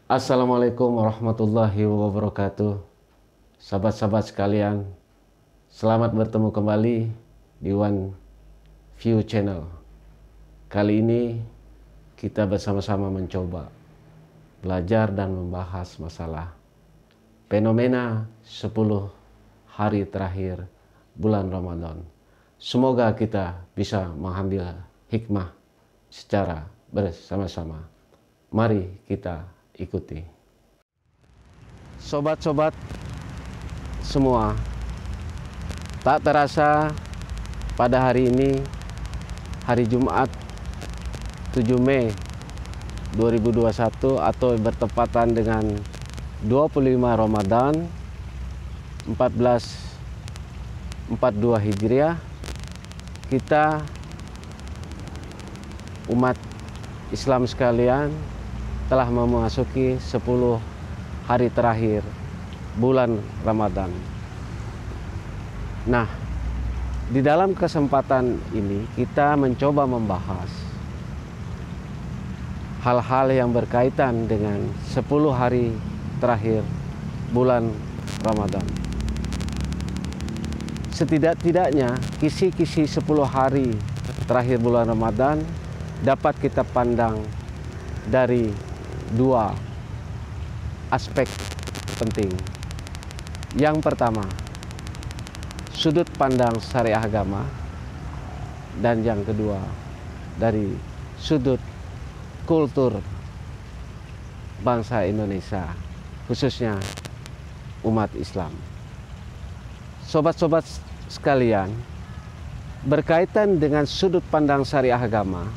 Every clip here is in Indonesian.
Assalamualaikum warahmatullahi wabarakatuh. Sahabat-sahabat sekalian, selamat bertemu kembali di One View Channel. Kali ini kita bersama-sama mencoba belajar dan membahas masalah fenomena 10 hari terakhir bulan Ramadan. Semoga kita bisa mengambil hikmah secara bersama-sama. Mari kita ikuti. Sobat-sobat semua, tak terasa pada hari ini, hari Jumat 7 Mei 2021 atau bertepatan dengan 25 Ramadan 1442 Hijriah, kita umat Islam sekalian telah memasuki 10 hari terakhir bulan Ramadan. Nah, di dalam kesempatan ini kita mencoba membahas hal-hal yang berkaitan dengan 10 hari terakhir bulan Ramadan. Setidak-tidaknya kisi-kisi 10 hari terakhir bulan Ramadan dapat kita pandang dari dua aspek penting. Yang pertama, sudut pandang syariah agama, dan yang kedua dari sudut kultur bangsa Indonesia, khususnya umat Islam. Sobat-sobat sekalian, berkaitan dengan sudut pandang syariah agama,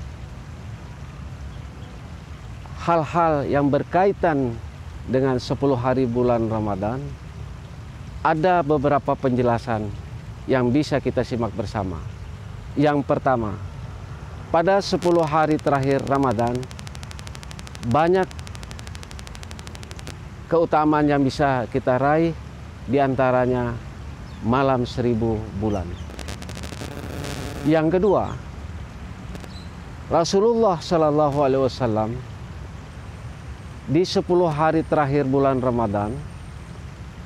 hal-hal yang berkaitan dengan 10 hari bulan Ramadan, ada beberapa penjelasan yang bisa kita simak bersama. Yang pertama, pada 10 hari terakhir Ramadan, banyak keutamaan yang bisa kita raih, diantaranya malam 1000 bulan. Yang kedua, Rasulullah Shallallahu Alaihi Wasallam di 10 hari terakhir bulan Ramadan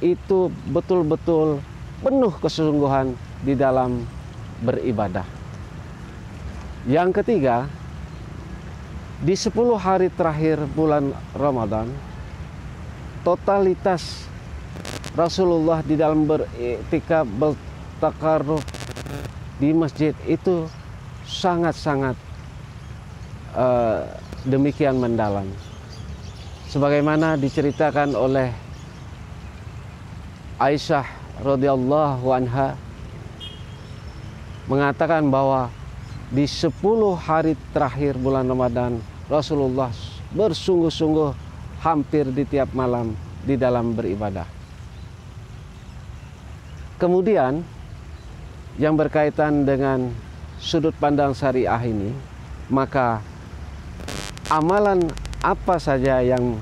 itu betul-betul penuh kesungguhan di dalam beribadah. Yang ketiga, di 10 hari terakhir bulan Ramadan, totalitas Rasulullah di dalam beriktikaf, bertakarruf di masjid itu sangat-sangat demikian mendalam. Sebagaimana diceritakan oleh Aisyah radhiyallahu anha, mengatakan bahwa di 10 hari terakhir bulan Ramadan Rasulullah bersungguh-sungguh hampir di tiap malam di dalam beribadah. Kemudian yang berkaitan dengan sudut pandang syariah ini, maka amalan apa saja yang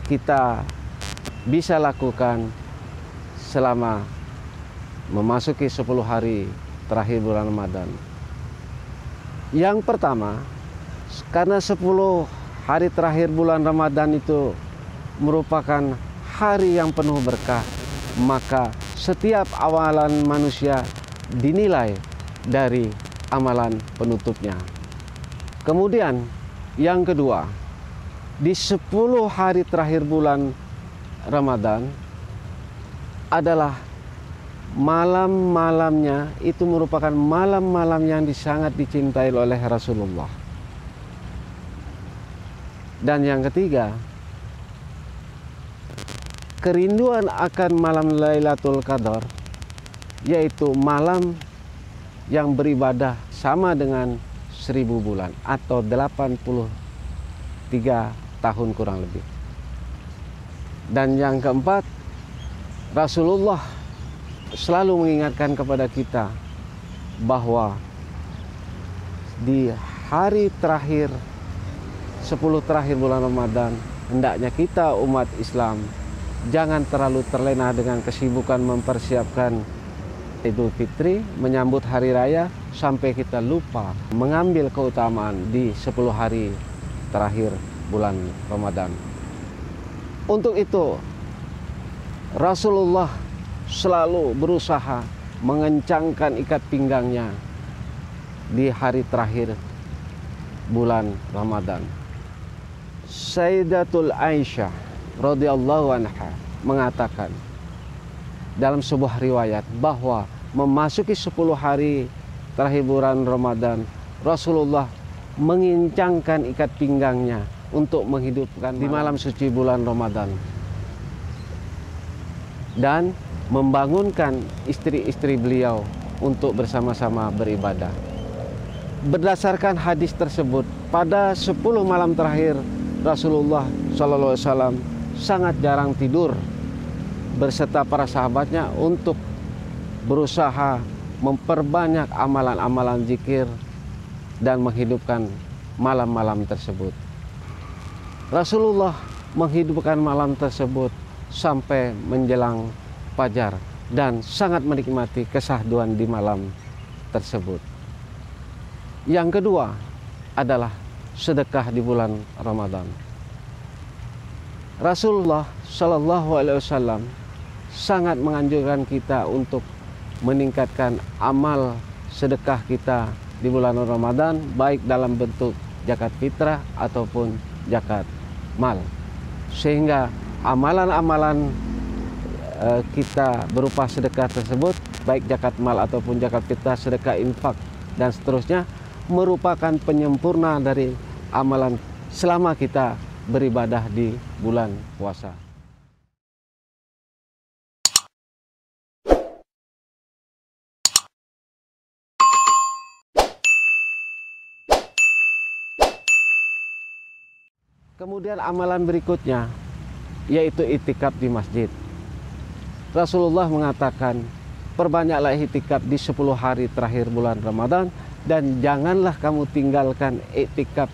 kita bisa lakukan selama memasuki 10 hari terakhir bulan Ramadan. Yang pertama, karena 10 hari terakhir bulan Ramadan itu merupakan hari yang penuh berkah, maka setiap amalan manusia dinilai dari amalan penutupnya. Kemudian yang kedua, di 10 hari terakhir bulan Ramadan adalah malam-malamnya itu merupakan malam-malam yang sangat dicintai oleh Rasulullah. Dan yang ketiga, kerinduan akan malam Lailatul Qadar, yaitu malam yang beribadah sama dengan 1000 bulan atau 83 tahun kurang lebih. Dan yang keempat, Rasulullah selalu mengingatkan kepada kita bahwa di hari terakhir 10 terakhir bulan Ramadan, hendaknya kita umat Islam jangan terlalu terlena dengan kesibukan mempersiapkan Idul Fitri, menyambut hari raya, sampai kita lupa mengambil keutamaan di 10 hari terakhir bulan Ramadan. Untuk itu Rasulullah selalu berusaha mengencangkan ikat pinggangnya di hari terakhir bulan Ramadan. Sayyidatul Aisyah radhiyallahu anha mengatakan dalam sebuah riwayat bahwa memasuki 10 hari terakhir bulan Ramadan, Rasulullah mengincangkan ikat pinggangnya untuk menghidupkan di malam suci bulan Ramadan dan membangunkan istri-istri beliau untuk bersama-sama beribadah. Berdasarkan hadis tersebut, pada 10 malam terakhir Rasulullah SAW sangat jarang tidur berserta para sahabatnya untuk berusaha memperbanyak amalan-amalan zikir dan menghidupkan malam-malam tersebut. Rasulullah menghidupkan malam tersebut sampai menjelang fajar dan sangat menikmati kesahduan di malam tersebut. Yang kedua adalah sedekah di bulan Ramadan. Rasulullah Shallallahu Alaihi Wasallam sangat menganjurkan kita untuk meningkatkan amal sedekah kita di bulan Ramadan, baik dalam bentuk zakat fitrah ataupun zakat mal, sehingga amalan-amalan kita berupa sedekah tersebut, baik zakat mal ataupun zakat fitrah, sedekah infak dan seterusnya, merupakan penyempurna dari amalan selama kita beribadah di bulan puasa. Kemudian amalan berikutnya yaitu itikaf di masjid. Rasulullah mengatakan, perbanyaklah itikaf di 10 hari terakhir bulan Ramadan dan janganlah kamu tinggalkan itikaf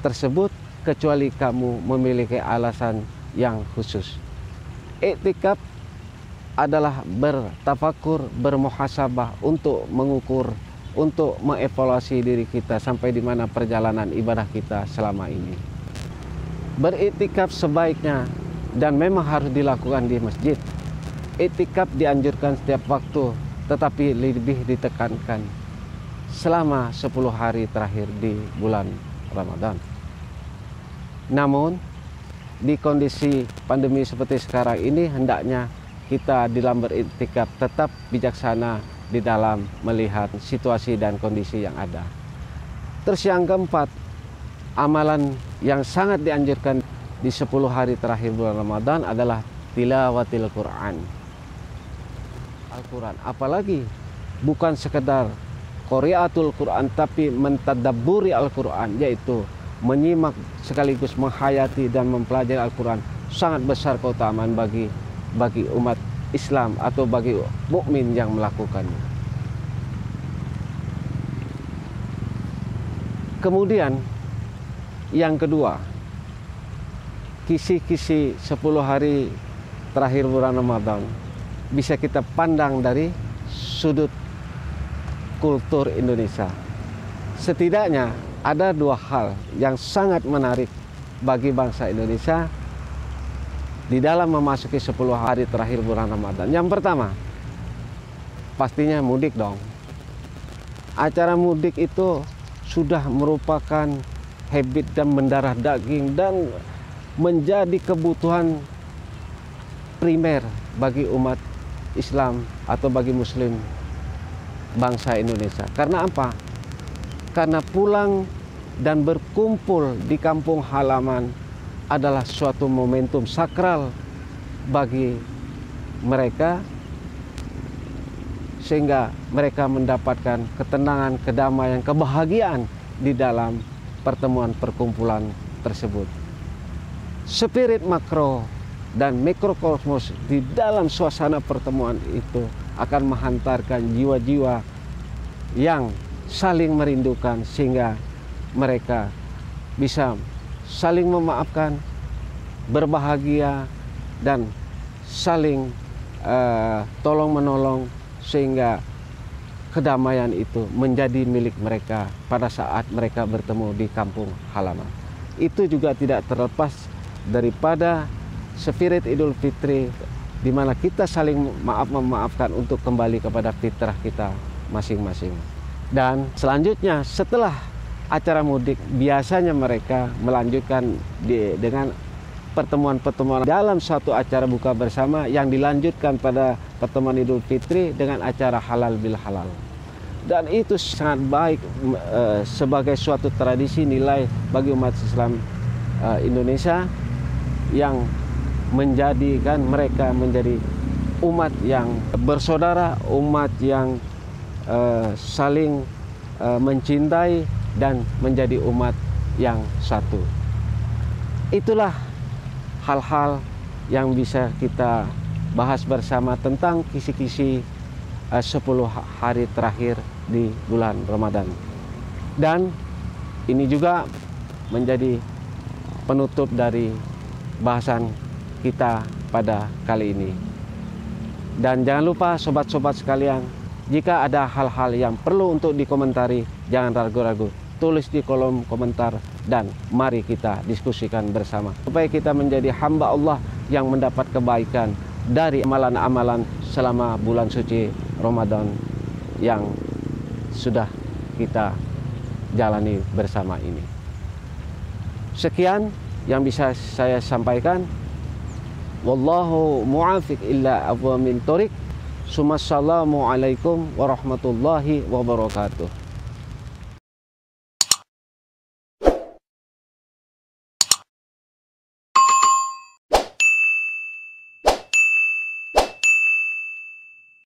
tersebut kecuali kamu memiliki alasan yang khusus. Itikaf adalah bertafakur, bermuhasabah untuk mengukur, untuk mengevaluasi diri kita sampai di mana perjalanan ibadah kita selama ini. Beriktikaf sebaiknya dan memang harus dilakukan di masjid. Iktikaf dianjurkan setiap waktu, tetapi lebih ditekankan selama 10 hari terakhir di bulan Ramadan. Namun di kondisi pandemi seperti sekarang ini, hendaknya kita dalam beriktikaf tetap bijaksana di dalam melihat situasi dan kondisi yang ada. Terus yang keempat, amalan yang sangat dianjurkan di 10 hari terakhir bulan Ramadan adalah tilawatil Quran. Al-Quran, apalagi bukan sekedar qiraatul Quran, tapi mentadabburi Al-Quran, yaitu menyimak sekaligus menghayati dan mempelajari Al-Quran. Sangat besar keutamaan bagi umat Islam atau bagi mukmin yang melakukannya. Kemudian yang kedua, kisi-kisi 10 hari terakhir bulan Ramadan bisa kita pandang dari sudut kultur Indonesia. Setidaknya ada 2 hal yang sangat menarik bagi bangsa Indonesia di dalam memasuki 10 hari terakhir bulan Ramadan. Yang pertama, pastinya mudik dong. Acara mudik itu sudah merupakan habit dan mendarah daging dan menjadi kebutuhan primer bagi umat Islam atau bagi Muslim bangsa Indonesia. Karena apa? Karena pulang dan berkumpul di kampung halaman adalah suatu momentum sakral bagi mereka, sehingga mereka mendapatkan ketenangan, kedamaian, kebahagiaan di dalam pertemuan perkumpulan tersebut. Spirit makro dan mikrokosmos di dalam suasana pertemuan itu akan menghantarkan jiwa-jiwa yang saling merindukan, sehingga mereka bisa saling memaafkan, berbahagia, dan saling tolong-menolong, sehingga kedamaian itu menjadi milik mereka pada saat mereka bertemu di kampung halaman. Itu juga tidak terlepas daripada spirit Idul Fitri, di mana kita saling memaafkan untuk kembali kepada fitrah kita masing-masing. Dan selanjutnya setelah acara mudik, biasanya mereka melanjutkan dengan pertemuan-pertemuan dalam suatu acara buka bersama yang dilanjutkan pada pertemuan Idul Fitri dengan acara halal bil halal. Dan itu sangat baik sebagai suatu tradisi nilai bagi umat Islam Indonesia yang menjadikan mereka menjadi umat yang bersaudara, umat yang saling mencintai dan menjadi umat yang satu. Itulah hal-hal yang bisa kita bahas bersama tentang kisi-kisi 10 hari terakhir di bulan Ramadan. Dan ini juga menjadi penutup dari bahasan kita pada kali ini. Dan jangan lupa sobat-sobat sekalian, jika ada hal-hal yang perlu untuk dikomentari, jangan ragu-ragu, tulis di kolom komentar dan mari kita diskusikan bersama supaya kita menjadi hamba Allah yang mendapat kebaikan dari amalan-amalan selama bulan suci Ramadan yang sudah kita jalani bersama ini. Sekian yang bisa saya sampaikan. Wallahu mu'afiq illa afwa min thoriq. Assalamualaikum warahmatullahi wabarakatuh.